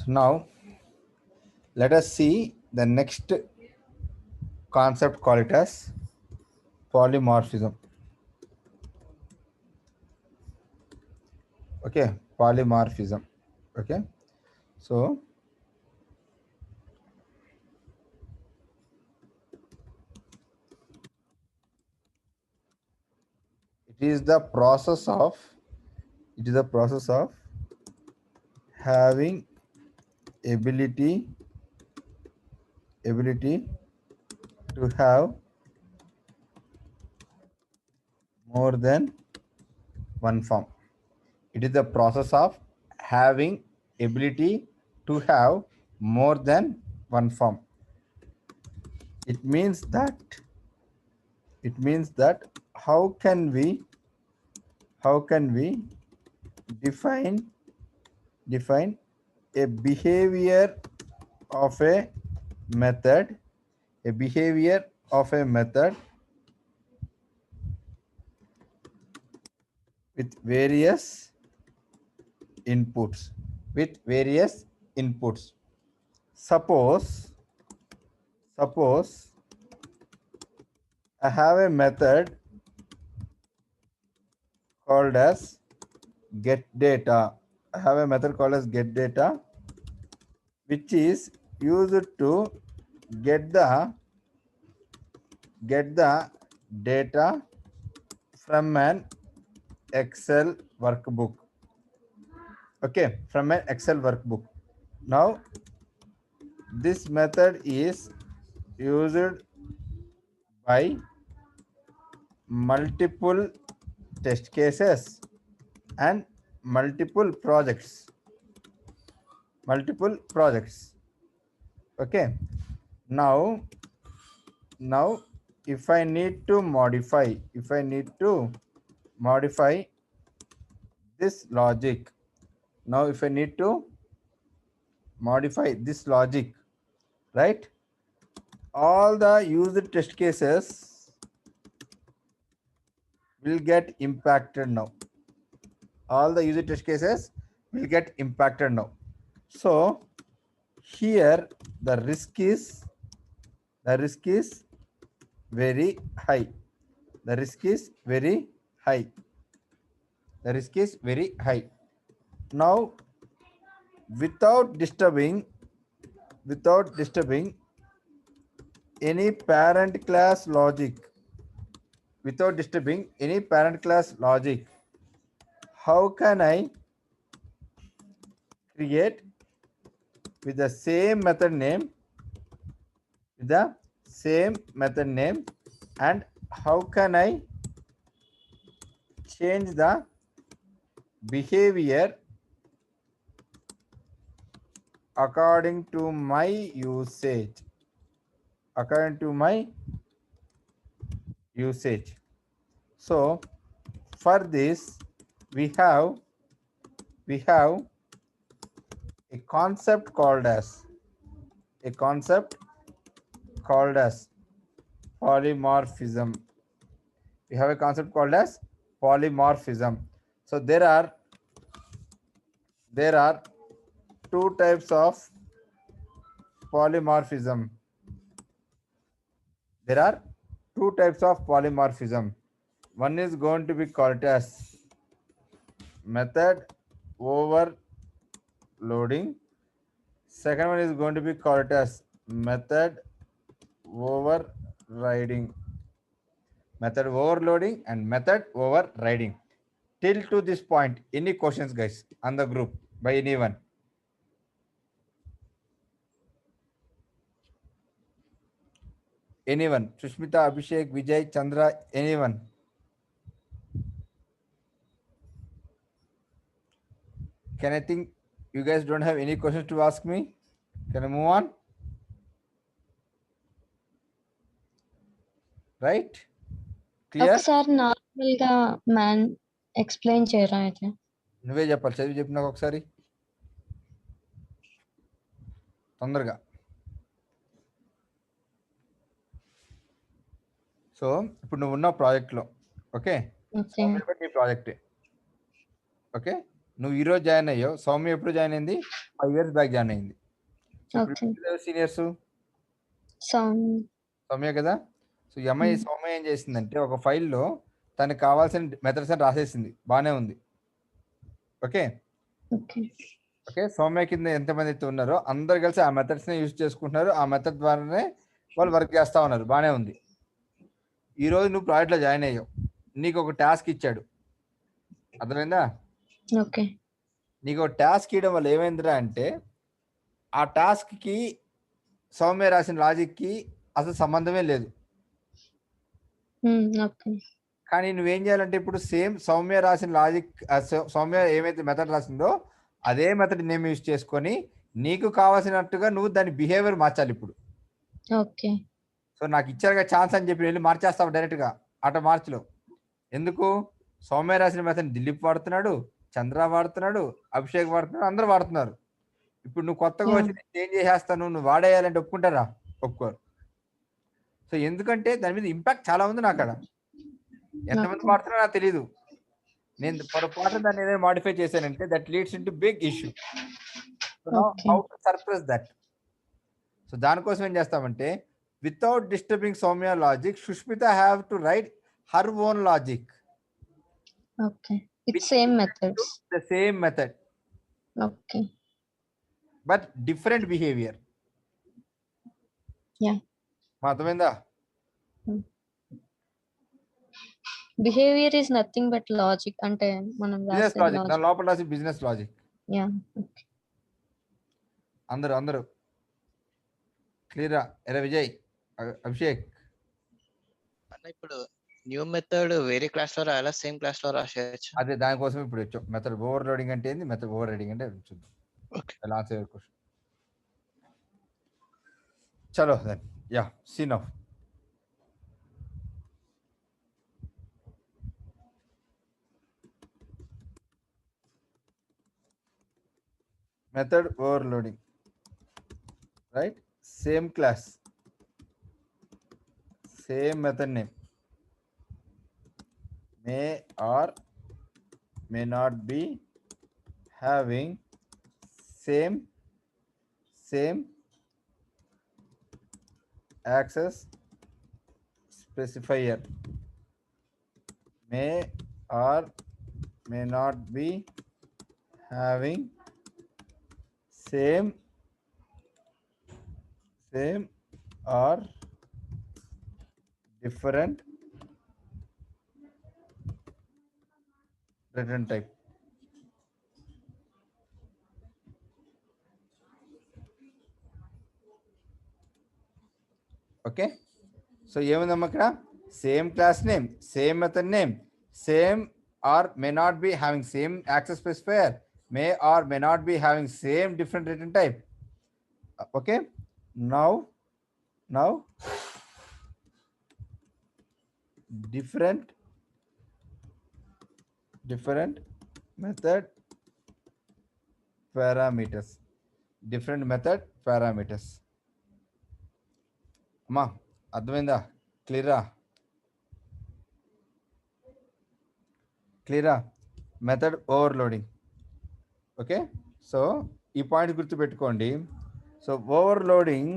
So now let us see the next concept, call it as polymorphism. Okay, polymorphism. Okay, so it is the process of having ability to have more than one form. It is the process of having ability to have more than one form. It means that how can we define a behavior of a method with various inputs suppose I have a method called as get data. I have a method called as get data, which is used to get the data from an Excel workbook. Okay, from an Excel workbook. Now this method is used by multiple test cases and multiple projects. Okay, now if I need to modify this logic, now if I need to modify this logic, right, all the used test cases will get impacted now. All the user test cases will get impacted now. So here the risk is very high. The risk is very high. Now without disturbing any parent class logic, how can I create with the same method name and how can I change the behavior according to my usage? So for this we have a concept called as polymorphism. We have a concept called as polymorphism. So there are two types of polymorphism. One is going to be called as method overloading. Second one is going to be called as method overriding. Method overloading and method overriding. Till to this point, any questions, guys, on the group by anyone? Anyone? Sushmita, Abhishek, Vijay, Chandra, anyone? Can I think you guys don't have any questions to ask me? Can I move on? Right? Clear? ఒకసారి normal గా man explain చేయరా అయితే? నువ్వే చెప్పాలి, చదివి చెప్పు నాకు ఒకసారి తొందరగా. సో ఇప్పుడు నువ్వు ఉన్న ప్రాజెక్ట్లో, ఓకే, నీ ప్రాజెక్ట్, ఓకే, నువ్వు ఈరోజు జాయిన్ అయ్యావు, సౌమ్య ఎప్పుడు జాయిన్ అయింది? 5 years బ్యాక్ జాయిన్ అయింది. సో ఇప్పుడు ఓకే. సీనియర్స్ సౌండ్ సౌమ్య కదా. సో ఈ అమ్మాయి సౌమ్య ఏం చేసిందంటే ఒక ఫైల్లో తనకు కావాల్సిన మెథడ్స్ అని రాసేసింది, బాగానే ఉంది. Okay okay. ఓకే సౌమ్య కింద ఎంతమంది అయితే ఉన్నారో అందరు కలిసి ఆ మెథడ్స్ని యూజ్ చేసుకుంటున్నారు. ఆ మెథడ్ ద్వారానే వాళ్ళు వర్క్ చేస్తూ ఉన్నారు, బాగానే ఉంది. ఈరోజు నువ్వు ప్రాజెక్ట్లో జాయిన్ అయ్యావు, నీకు ఒక టాస్క్ ఇచ్చాడు, అర్థమైందా? ఓకే. నీకు ఒక టాస్క్ ఇవ్వడం వల్ల ఏమైందిరా అంటే ఆ టాస్క్కి సౌమ్య రాసిన లాజిక్కి అసలు సంబంధమే లేదు. ఓకే. కానీ నువ్వేం చేయాలంటే ఇప్పుడు సేమ్ సౌమ్య రాసిన లాజిక్, సౌమ్య ఏమైతే మెథడ్ రాసిందో అదే మెథడ్ నేమ్ యూజ్ చేసుకొని నీకు కావాల్సినట్టుగా నువ్వు దాని బిహేవియర్ మార్చాలి ఇప్పుడు. ఓకే. సో నాకు ఇచ్చారుగా ఛాన్స్ అని చెప్పి వెళ్ళి మార్చేస్తావు డైరెక్ట్గా ఆటో మార్చిలో. ఎందుకు? సౌమ్య రాసిన మెథడ్ దిలీప్ వాడుతున్నాడు, చంద్ర వాడుతున్నాడు, అభిషేక్ వాడుతున్నాడు, అందరూ వాడుతున్నారు. ఇప్పుడు నువ్వు కొత్తగా వచ్చి చేంజ్ చేసేస్తాను, నువ్వు వాడేయాలంటే ఒప్పుకుంటారా? ఒప్పుకోరు. సో ఎందుకంటే దాని మీద ఇంపాక్ట్ చాలా ఉంది నాకు అక్కడ. ఎంతమంది వాడుతున్నారో నాకు తెలియదు. నేను పొరపాటు దాన్ని ఏదైనా మాడిఫై చేశానంటే that leads into big issue. How to suppress that? So దానికోసం ఏం చేస్తామంటే without disturbing Soumya logic, Sushmita have to write her own logic. Okay. It's same methods. The same method. Okay. But different behavior. Yeah. అర్థమైందా? Behavior is nothing but logic. అంటే మనం business రాసే logic, దాని logic. లోపల రాసి బిజినెస్ లాజిక్. యా. అందరూ క్లియరా? ఎరా విజయ్, అభిషేక్. అన్న ఇప్పుడు న్యూ మెథడ్ వేరే క్లాస్ లో రాయాలా, సేమ్ క్లాస్ లో రాసేయచ్చు? అదే దానికోసం ఇప్పుడు వచ్చాం. మెథడ్ ఓవర్ లోడింగ్ అంటే ఏంది, మెథడ్ ఓవర్ రైడింగ్ అంటే చూద్దాం. ఓకే. Answer your question. చలో then ya see now. Method overloading, right? Same class, same method name, may or may not be having same access specifier, may or may not be having same or different return type. Okay so ఏముందమ్మా ఇక్కడ? Same class name, same method name, same or may not be having same access specifier, may or may not be having same different return type. Okay now different method parameters, different method parameters. అమ్మా అర్థమైందా? క్లియరా? Method overloading. Okay so ఈ point గుర్తుపెట్టుకోండి. So overloading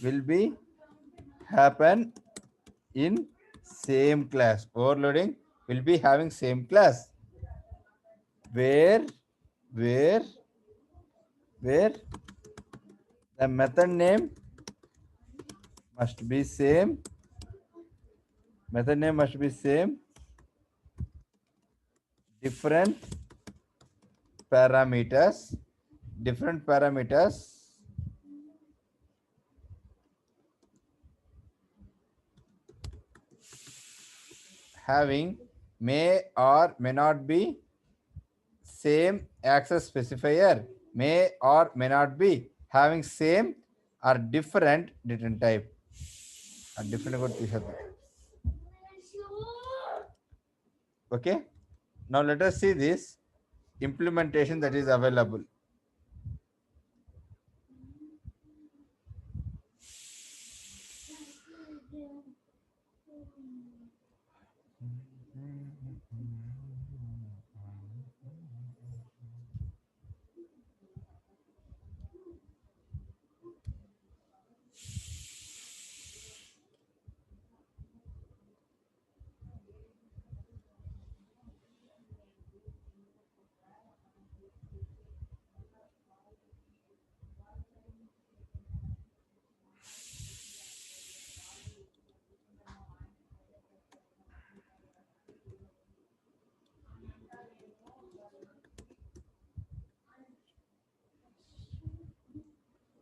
will be happen in same class. Overloading will be having same class where the method name must be same, different parameters having may or may not be same access specifier, may or may not be having same or different return type. Okay now let us see this implementation that is available.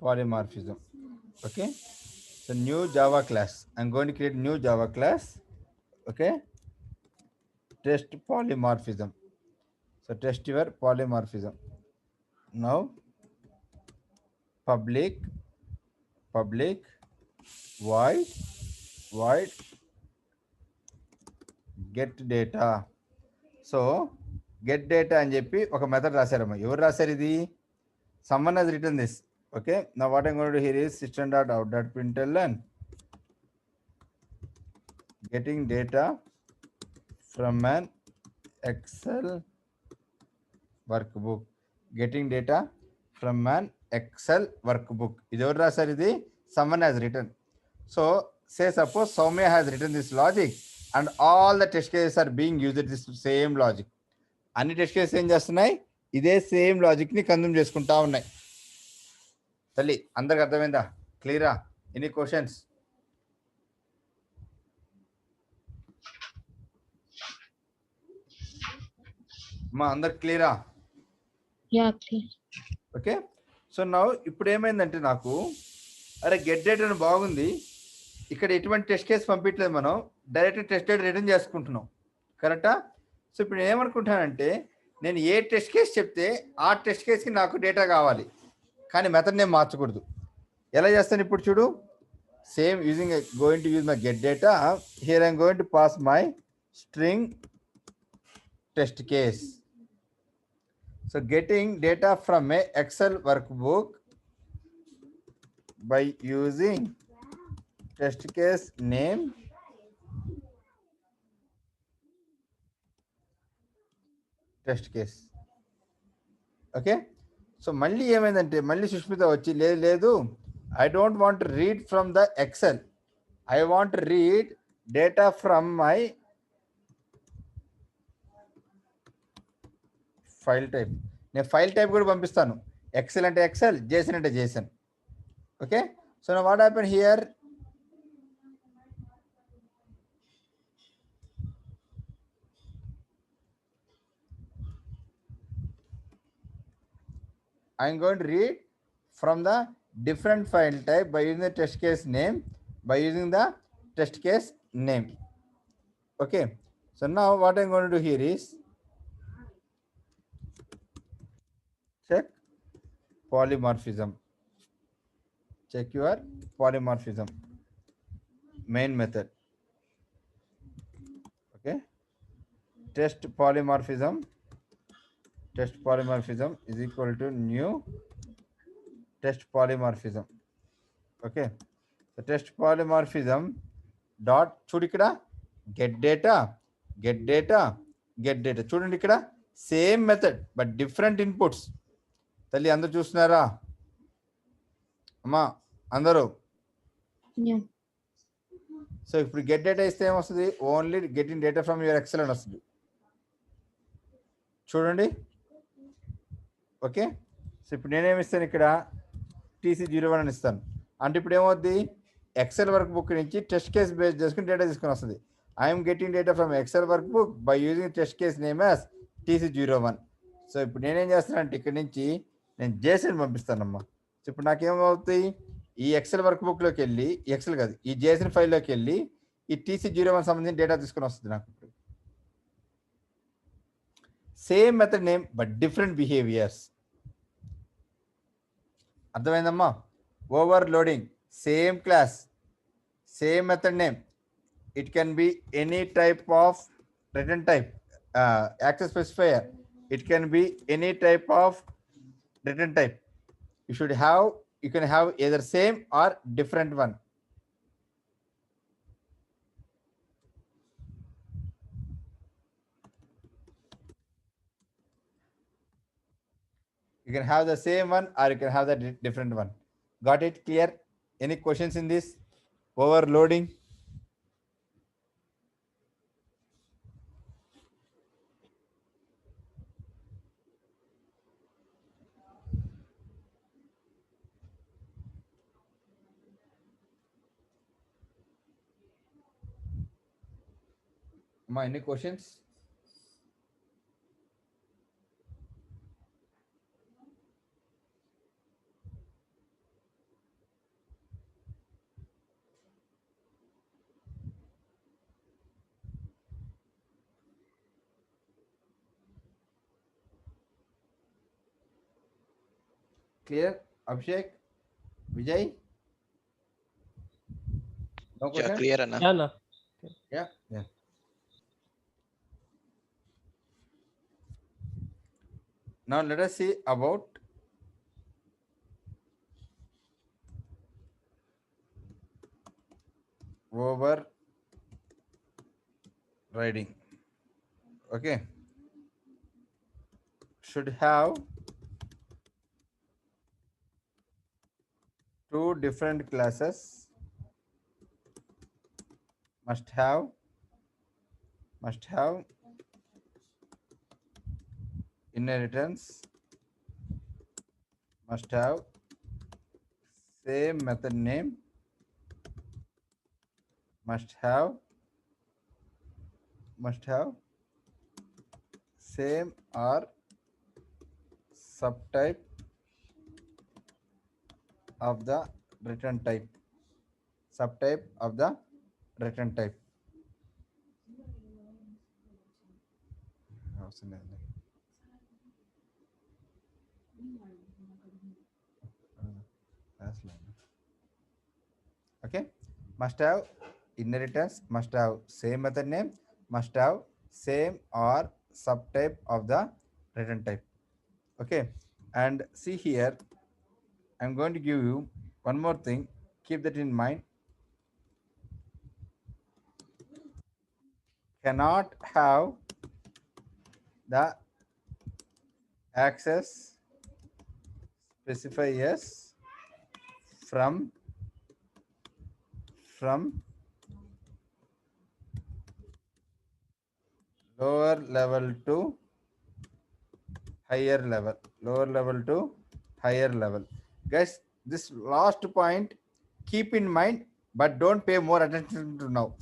polymorphism. Okay, so new Java class. I'm going to create new Java class. Okay, test polymorphism. So test your polymorphism. Now public void void get data. So get data అని చెప్పి ఒక method రాశారమ్మా. ఎవరు రాశారు ఇది? Someone has written this. Okay, నా what I'm going to hear is system dot out dot println getting data from an Excel work book. Getting data from an Excel work book. ఇది ఎవరు రాశారు? ఇది someone has written. So say suppose Soumya has written this logic and all the test cases are being used this same logic. అన్ని test cases ఏం చేస్తున్నాయి? ఇదే same లాజిక్ని consume చేసుకుంటా ఉన్నాయి. తల్లి అందరికి అర్థమైందా? క్లియరా? Any questions? మా అందరికి క్లియరా? Yeah, clear. ఓకే, సో నా ఇప్పుడు ఏమైందంటే నాకు అరే గెట్ డేట్ అని బాగుంది, ఇక్కడ ఎటువంటి టెస్ట్ కేసు పంపించలేదు, మనం డైరెక్ట్ టెస్ట్ డేట్ రిటర్న్ చేసుకుంటున్నాం. కరెక్టా? సో ఇప్పుడు నేను ఏమనుకుంటానంటే నేను ఏ టెస్ట్ కేసు చెప్తే ఆ టెస్ట్ కేసుకి నాకు డేటా కావాలి, కానీ మెథడ్ నేను మార్చకూడదు. ఎలా చేస్తాను ఇప్పుడు చూడు. Same using going to use my get data. Here I'm going to pass my string test case. So getting data from a Excel workbook by using test case name test case. Okay, so మళ్ళీ ఏమైందంటే మళ్ళీ సుష్మిత వచ్చి లేదు I don't want to read from the Excel, I want to read data from my file type. నేను file type కూడా పంపిస్తాను. XL అంటే XL, Jason అంటే జేసన్. ఓకే, సో నా what happen here, I'm going to read from the different file type by using the test case name, by using the test case name. Okay, so now what I'm going to do here is check polymorphism. Check your polymorphism main method. Okay, test polymorphism is equal to new test polymorphism. Okay, so test polymorphism dot చూడు ఇక్కడ get data చూడండి ఇక్కడ same method but different inputs. తల్లి అందరు చూస్తున్నారా అమ్మా? అందరూ? Yeah. So ఇప్పుడు గెట్ డేటా ఇస్తే ఏమొస్తుంది? Only getting data from your Excel అని వస్తుంది. చూడండి. ఓకే, సో ఇప్పుడు నేనేమి ఇస్తాను ఇక్కడ TC01 అని ఇస్తాను. అంటే ఇప్పుడు ఏమవుద్ది? ఎక్సెల్ వర్క్ బుక్ నుంచి టెస్ట్ కేస్ బేస్ చేసుకుని డేటా తీసుకొని వస్తుంది. I'm getting data from Excel work book by using test case name as TC01. So ఇప్పుడు నేనేం చేస్తానంటే ఇక్కడ నుంచి నేను జేసన్ పంపిస్తానమ్మా. సో ఇప్పుడు నాకేమవుతాయి? ఈ ఎక్సెల్ వర్క్ బుక్లోకి వెళ్ళి, ఎక్సెల్ కాదు ఈ జేసన్ ఫైల్లోకి వెళ్ళి ఈ TC01 సంబంధించిన డేటా తీసుకొని వస్తుంది నాకు. Same method name but different behaviours. అర్థమైందమ్మా? Overloading, same class, same method name. It can be any type of return type, access specifier. It can be any type of return type. You can have either same or different one. You can have the same one or you can have the different one. Got it? Clear? Any questions in this? Overloading. Any questions? Clear? Abhishek? Vijay? No Yeah, question? clear Anna. Yeah, no. Yeah. Yeah. Now let us see about overriding. Okay. Should have two different classes. Must have inheritance. Must have same method name. Must have same or subtype of the return type. Subtype of the return type. Okay. Must have inheritance. Must have same method name. Must have same or subtype of the return type. Okay. And see here, I'm going to give you one more thing. Keep that in mind. Cannot have the access specifiers from lower level to higher level. Lower level to higher level. Guys, this last point keep in mind, but don't pay more attention to now.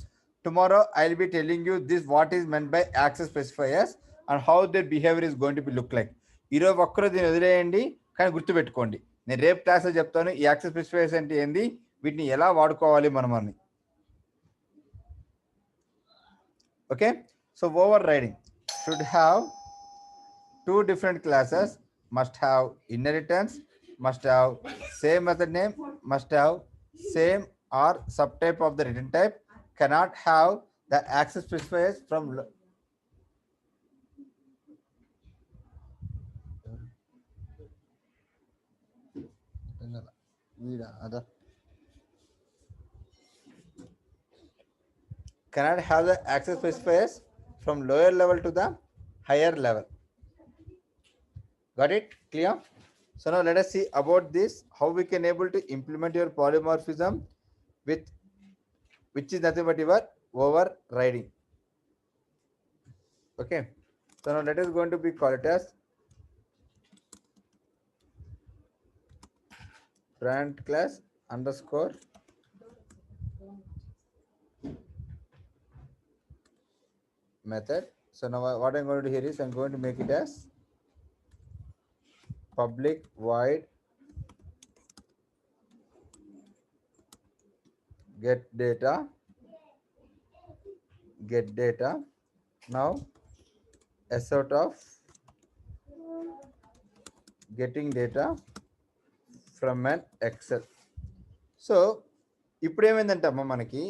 Tomorrow I'll be telling you this what is meant by access specifiers and how their behavior is going to be look like. ఈరోజు ఒక్కరో దీన్ని వదిలేయండి, కానీ గుర్తుపెట్టుకోండి. నేను రేపు క్లాస్లో చెప్తాను ఈ యాక్సెస్ స్పెసిఫైయర్స్ అంటే ఏంది, వీటిని ఎలా వాడుకోవాలి మనం అని. Okay, so over riding should have two different classes, must have inheritance, must have same method name, must have same or subtype of the return type, cannot have the access specifiers from cannot have the access specifiers from lower level to the higher level. Got it? Clear? So now let us see about this, how we can able to implement your polymorphism with which is nothing but your overriding. Okay, so now let us going to be call it as brand class underscore method. So now what I'm going to do here is I'm going to make it as public void get data now s out of getting data from an excel. So ఇప్పుడు ఏమైందంటే అమ్మ మనకి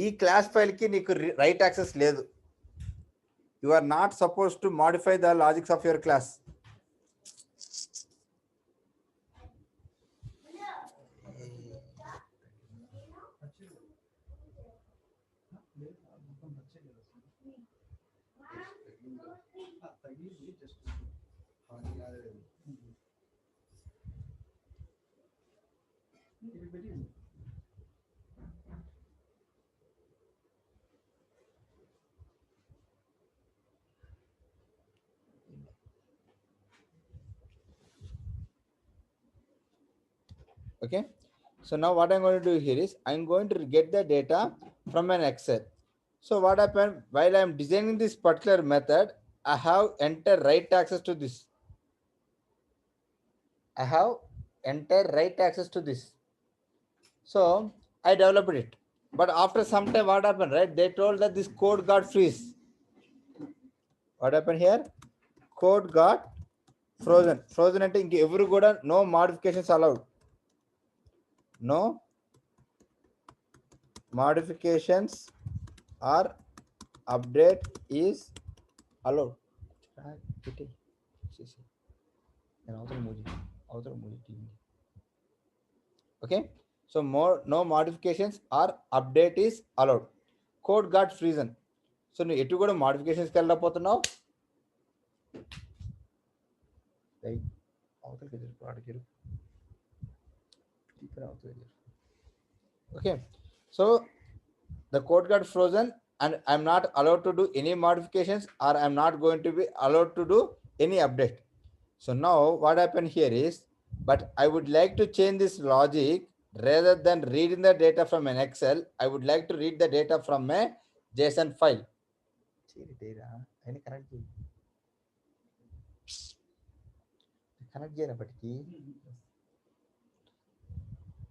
ఈ class ఫైల్కి నీకు write access లేదు. You are not suppose to modify the logics of your class. Okay, so now what I'm going to do here is I'm going to get the data from an excel. So what happened while I'm designing this particular method, I have entered right access to this. So I developed it, but after some time what happened, right? They told that this code got freeze. What happened here? Code got frozen అంటే ఇంక ఎవరు కూడా no modifications allowed, no modifications or update is allowed. Okay, so no modifications or update is allowed. Code got frozen. So నువ్వు ఎటు కూడా మాడిఫికేషన్స్కి వెళ్ళకపోతున్నావు. Okay, so the code got frozen and I'm not allowed to do any modifications, or I'm not going to be allowed to do any update. So now what happened here is, but I would like to change this logic. Rather than reading the data from an Excel, I would like to read the data from a JSON file.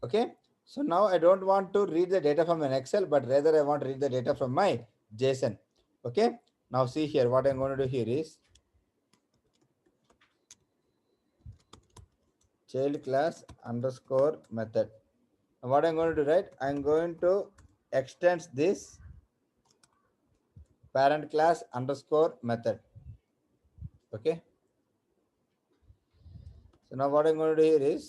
Okay, so now I don't want to read the data from an Excel, but rather I want to read the data from my JSON. Okay, now see here, what I'm going to do here is child class underscore method. Now what I'm going to do, right, I'm going to extend this parent class underscore method. Okay, so now what I'm going to do here is,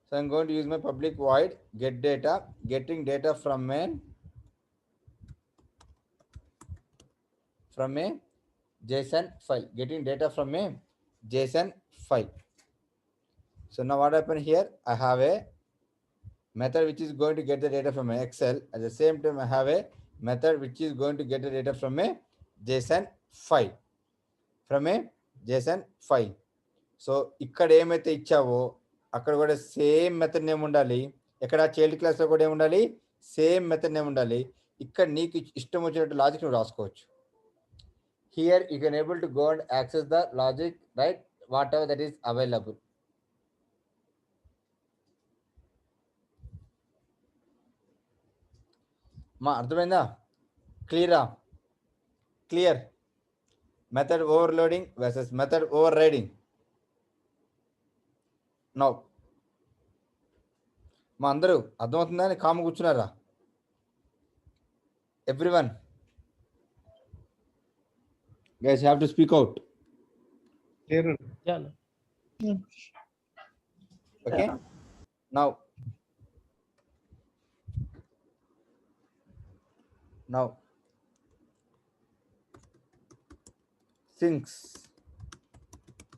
so I'm going to use my public void get data, getting data from a JSON file, getting data from a JSON file. So now what happened here, I have a method which is going to get the data from an Excel. At the same time, I have a method which is going to get the data from a JSON file. So ఇక్కడ ఏమైతే ఇచ్చావో అక్కడ కూడా same method name ఉండాలి. ఎక్కడ child క్లాస్లో కూడా ఏముండాలి, same method name ఉండాలి. ఇక్కడ నీకు ఇష్టం వచ్చినట్టు లాజిక్ నువ్వు రాసుకోవచ్చు. Here you can able to go and access the logic, right, whatever that is available. మా అర్థమైందా? Clear method overloading versus method overriding. Now మా అందరూ అర్థమవుతుందా? అని కాము కూర్చున్నారా everyone? Guys have to speak out. Okay, now things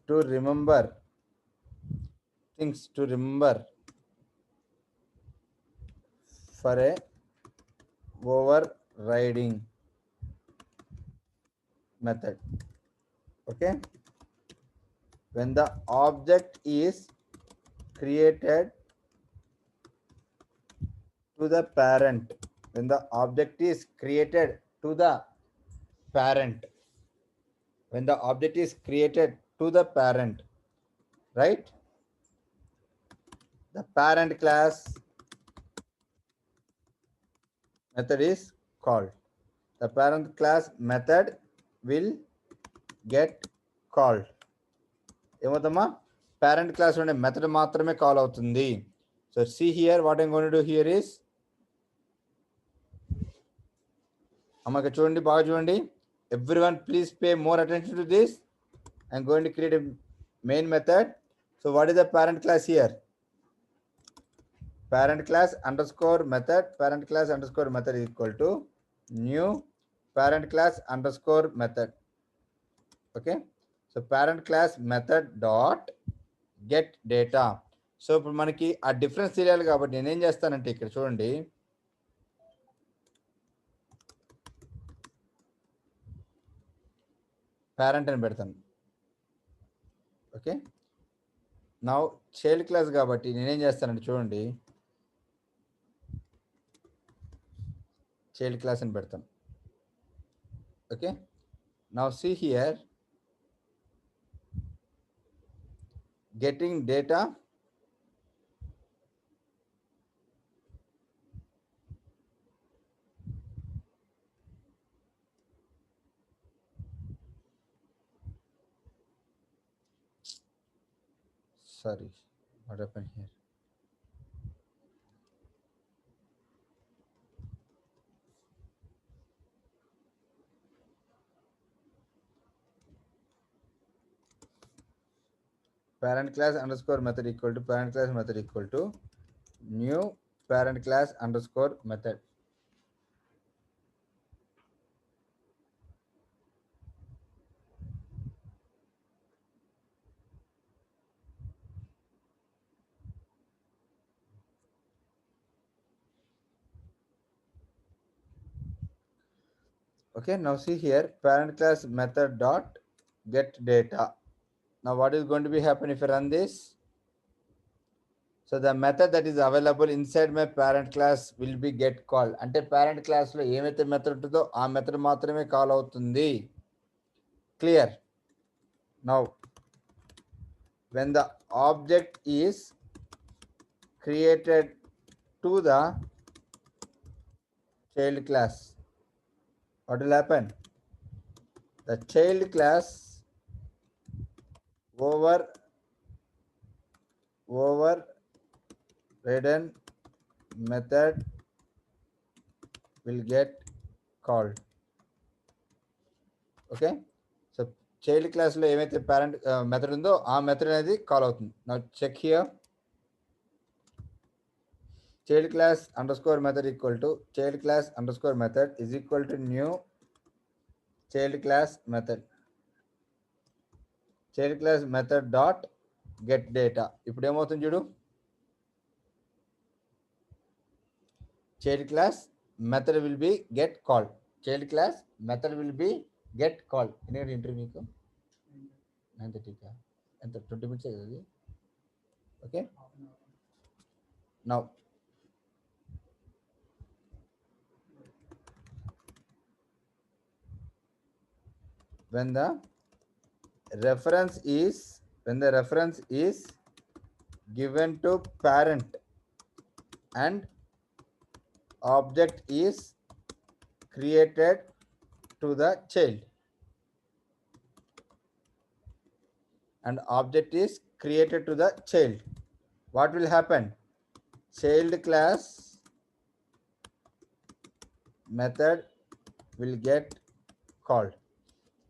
to remember for a overriding method. Okay, when the object is created to the parent, when the object is created to the parent, when the object is created to the parent, right, the parent class method is called. The parent class method will get called. ఏమవుతామా, parent class లోనే method మాత్రమే call అవుతుంది. So see here, what I'm going to do here is, అమ్మకి చూడండి, బాగా చూడండి. Everyone please pay more attention to this. I'm going to create a main method. So what is the parent class here? Parent class underscore method. Parent class underscore method is equal to new parent class underscore method. Okay, so parent class method dot get data. So ఇప్పుడు మనకి ఆ difference తెలియాలి కాబట్టి నేనేం చేస్తానంటే ఇక్కడ చూడండి, parent అని పెడతాను. ఓకే, నా చైల్డ్ క్లాస్ కాబట్టి నేనేం చేస్తానంటే చూడండి, చైల్డ్ క్లాస్ అని పెడతాను. Okay, now see here, getting data Sorry, what happened here? Parent class underscore method equal to parent class method equal to new parent class underscore method. Okay, now see here, parent class method dot get data. Now what is going to be happen if I run this? So the method that is available inside my parent class will be get called. అంటే parent class లో ఏమైతే method ఉంటుందో ఆ method మాత్రమే call అవుతుంది. Clear? Now when the object is created to the child class, what will happen? The child class overridden method will get called. Okay, so child class లో ఏమైతే parent method ఉందో ఆ method అనేది call అవుతుంది. Now check here, child class underscore method equal to child class underscore method is equal to new child class method. Child class method dot get data. ఇప్పుడు ఏమవుతుంది చూడు, child class method will be get called. Child class method will be get called. ఎన్ని interview మీకు 9:30 ఎంత 20 minutes కదా అది. Okay, now when the reference is given to parent and object is created to the child and object is created to the child, what will happen? Child class method will get called.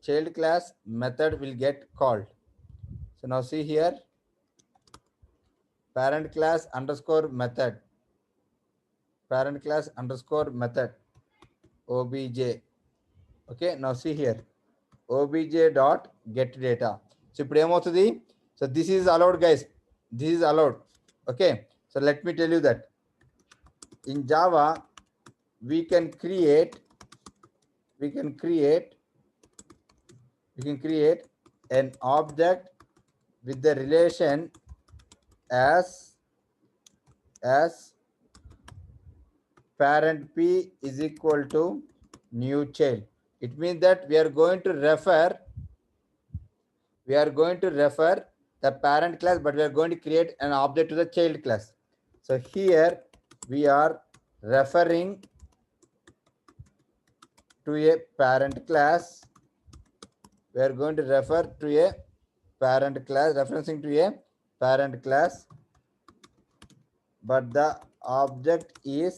Child class method will get called. So now see here, parent class underscore method obj. Okay, now see here, obj dot get data. So ఇప్పుడు ఏమవుతుంది, so this is allowed guys, this is allowed. Okay, so let me tell you that in Java we can create an object with the relation as parent p is equal to new child. It means that we are going to refer the parent class, but we are going to create an object to the child class. So here we are referring to a parent class. We are going to refer to a parent class, referencing to a parent class, but the object is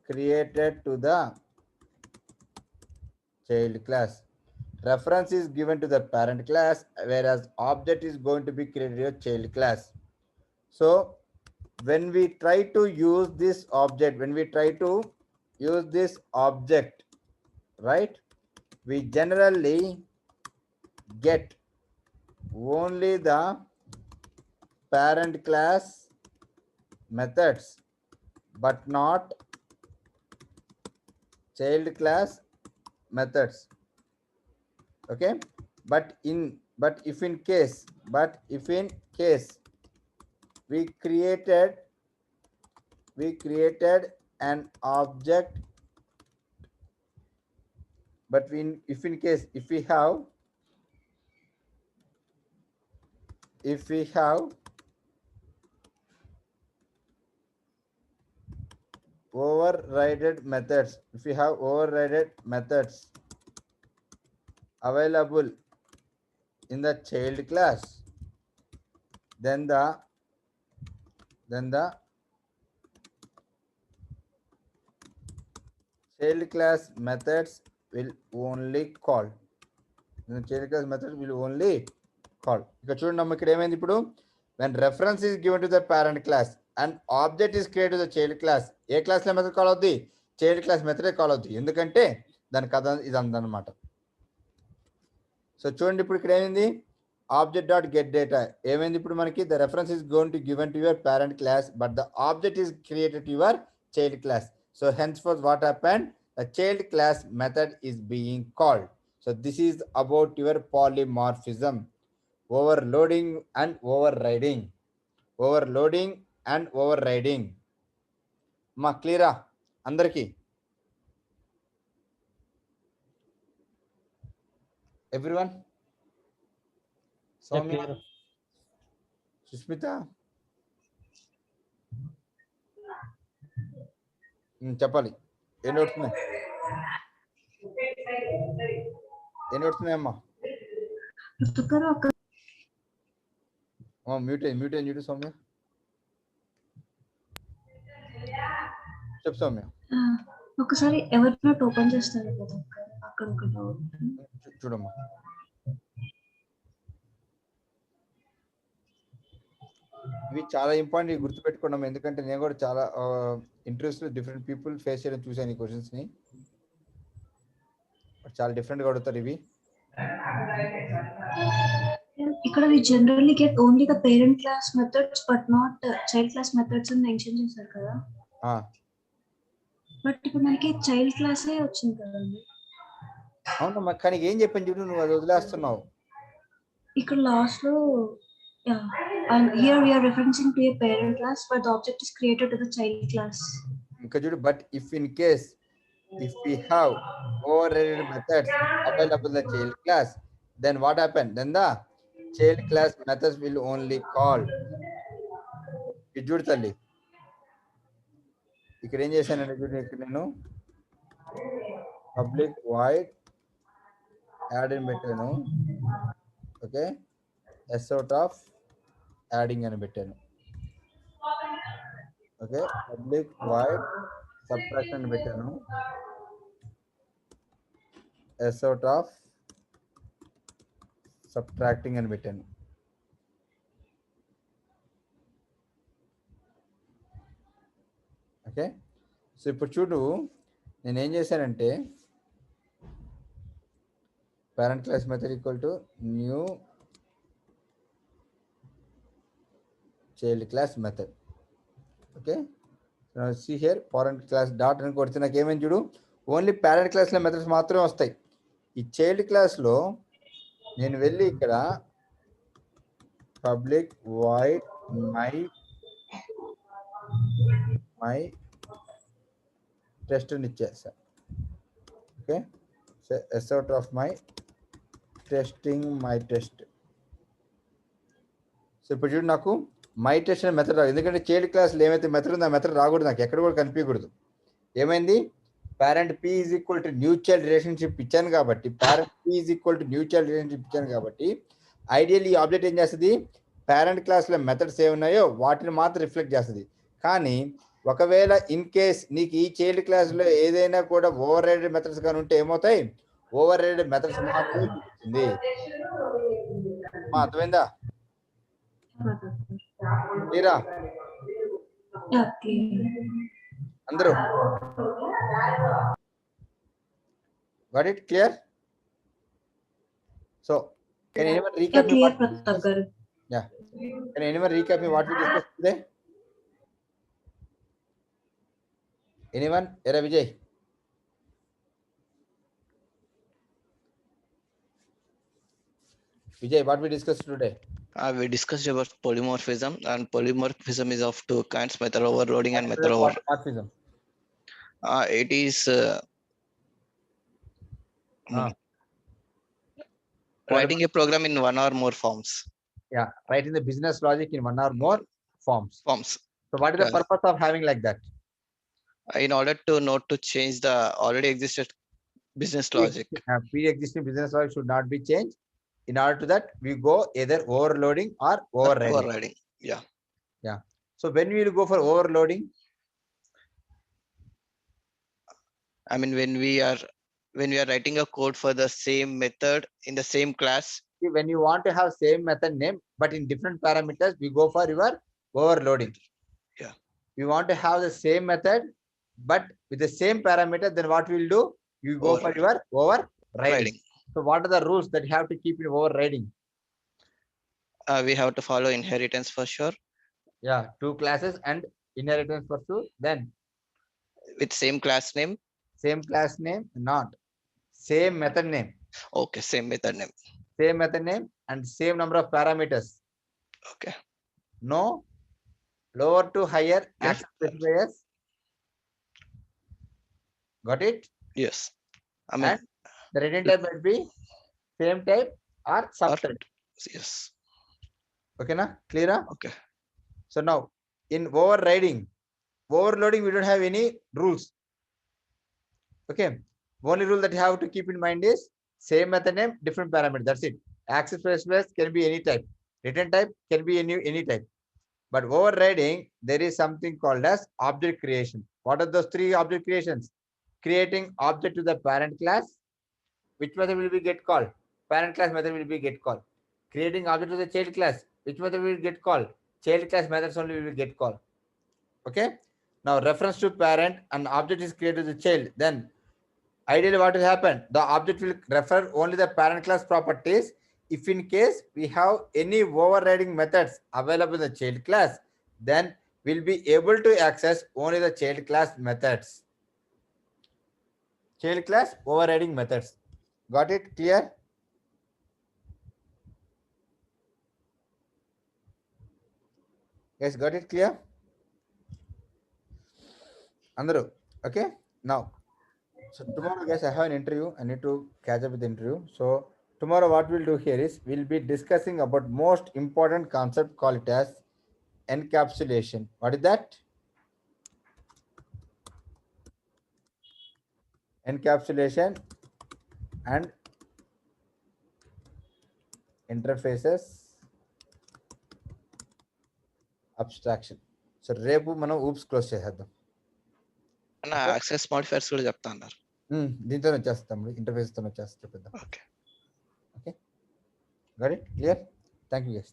created to the child class. Reference is given to the parent class, whereas object is going to be created to a child class. So when we try to use this object, right, we generally get only the parent class methods but not child class methods. Okay, but if in case we created an object, but if we have overridden methods, available in the child class, then the child class methods will only call. The child class methods will only call. ఇక్కడ చూడండి అమ్మ, ఇక్కడ ఏమైంది ఇప్పుడు, when reference is given to the parent class and object is created to the child class, A class లో method call అవుద్ది, child class మెథడే call అవుద్ది. ఎందుకంటే దాని కథ ఇది అందనమాట. సో చూడండి ఇప్పుడు ఇక్కడ ఏమైంది, ఆబ్జెక్ట్ డాట్ గెట్ డేటా ఏమైంది ఇప్పుడు మనకి, the reference is gone to given to your parent class but the object is created to your child class. So hence for what happened, the child class method is being called. So this is about your polymorphism, overloading and overriding. Overloading and overriding మా క్లియరా అందరికీ? Everyone? Soumya, Susmitha, చెప్పాలి. ఏం నడుస్తున్నాయి, ఏం నడుస్తున్నాయమ్మా? Mute అయ్యి సౌమ్య, చెప్పు సౌమ్య. ఒకసారి ఎవరి నోట్ ఓపెన్ చేస్తారు కదా అక్కడ చూడమ్మా. ఇవి చాలా ఇంపార్టెంట్, గుర్తుపెట్టుకున్నాం. ఎందుకంటే నేను కూడా చాలా ఇంట్రెస్ట్ డిఫరెంట్ పీపుల్ ఫేస్ చేయడం చూసాను ఈ క్వశ్చన్స్ ని. చాలా డిఫరెంట్ గా అడుగుతారు ఇవి. ఇక్కడ we generally get only the parent class methods but not child class methods అని మెన్షన్ చేశారు కదా. బట్ ఇప్పుడు మనకి చైల్డ్ క్లాసే వచ్చింది కదండి. అవునమ్మా, కానీ ఏం చెప్పాను చూడు, నువ్వు అది వదిలేస్తున్నావు. ఇక్కడ లాస్ట్ లో and here we are referencing to a parent class but the object is created to the child class. ఇంకా చూడు, but if in case if we have overridden methods available in the child class, then what happen, then the child class methods will only call. ఇది చూడు తల్లి, ఇక్కడ ఏం చేశానంటే చూడు, ఇక్కడ నేను పబ్లిక్ వాయిడ్ యాడ్ అని పెట్టాను. Okay, S out of adding అని పెట్టాను. ఓకే, పబ్లిక్ వాయిడ్ సబ్ట్రాక్షన్ అని పెట్టాను. ఎస్ అవుట్ ఆఫ్ సబ్ట్రాక్టింగ్ అని పెట్టాను. ఓకే, సో ఇప్పుడు చూడు, నేను ఏం చేశానంటే parent class method equal to new child class method. Okay, see here parent class dot అని కొడితే నాకు ఏమైంది చూడు, ఓన్లీ పేరెంట్ క్లాస్లో మెథడ్స్ మాత్రమే వస్తాయి. ఈ చైల్డ్ క్లాస్లో నేను వెళ్ళి ఇక్కడ పబ్లిక్ వాయిడ్ మై టెస్ట్ అని ఇచ్చేస్తా. Okay, so S out of my test. So ఇప్పుడు చూడు, నాకు మై టెస్ట్ అనే మెథడ్ రాదు, ఎందుకంటే చైల్డ్ క్లాస్లో ఏమైతే మెథడ్ ఉందో ఆ మెథడ్ రాకూడదు, నాకు ఎక్కడ కూడా కనిపించకూడదు. ఏమైంది, parent P is equal to new child relationship ఇచ్చాను కాబట్టి, parent P is equal to new child relationship ఇచ్చాను కాబట్టి, ఐడియల్లీ ఈ ఆబ్జెక్ట్ ఏం చేస్తుంది, పేరెంట్ క్లాస్లో మెథడ్స్ ఏమున్నాయో వాటిని మాత్రం రిఫ్లెక్ట్ చేస్తుంది. కానీ ఒకవేళ ఇన్ కేస్ నీకు ఈ చైల్డ్ క్లాస్లో ఏదైనా కూడా ఓవర్ రైడెడ్ మెథడ్స్ కానీ ఉంటే ఏమవుతాయి, ఓవర్ రైడెడ్ మెథడ్స్ మాత్రమే చూపిస్తుంది. అర్థమైందా? మీరా అందరూ got it clear? So can anyone recap me what can anyone recap me what we discussed today? Anyone? Era Vijay. Vijay, what we discussed today? We discussed about polymorphism, and polymorphism is of two kinds: method overloading and method over. Polymorphism. It is writing a program in one or more forms. Yeah, writing the business logic in one or more forms. So what is the purpose of having like that? In order to not to change the already existed business logic. Pre-existing business logic should not be changed. In order to that, we go either overloading or overriding. Overriding. Yeah. Yeah. So when we will go for overloading? I mean, when we are writing a code for the same method in the same class. See, when you want to have same method name, but in different parameters, we go for your overloading. Yeah. We want to have the same method, but with the same parameter, then what we'll do? You go for your overriding. So what are the rules that you have to keep in overriding? We have to follow inheritance for sure. Yeah, 2 classes and inheritance for 2. Then with same class name. Same class name, not same method name. Okay, same method name. Same method name and same number of parameters. Okay. No lower to higher access specifiers. Got it? Yes. I mean, and the return type might be same type or subtype. Yes. Okay, na? Clear? Okay. So now in overloading, we don't have any rules. Okay. Only rule that you have to keep in mind is same method name, different parameter. That's it. Access specifiers can be any type. Return type can be any type. But overriding, there is something called as object creation. What are those 3 object creations? Creating object to the parent class. Which method will be get called? Parent class method will be get called. Creating object to the child class. Which method will get called? Child class methods only will get called. Okay. Now reference to parent and object is created to the child. Then ideally what will happen? The object will refer only the parent class properties. If in case we have any overriding methods available in the child class, then we'll be able to access only the child class methods. Child class overriding methods. Got it clear? Guys, got it clear? Andaru, okay? Now, so tomorrow, guys, I have an interview. I need to catch up with the interview. So tomorrow, what we'll do here is we'll be discussing about most important concept called it as encapsulation. What is that? Encapsulation and interfaces abstraction. So రేపు మనం oops close చేసేద్దాం. Access modifiers కూడా చెప్తా అన్నారు. దీంతో వచ్చేస్తాం, interface తో వచ్చేస్తాం. Okay. Okay. Got it? Clear? Thank you, guys.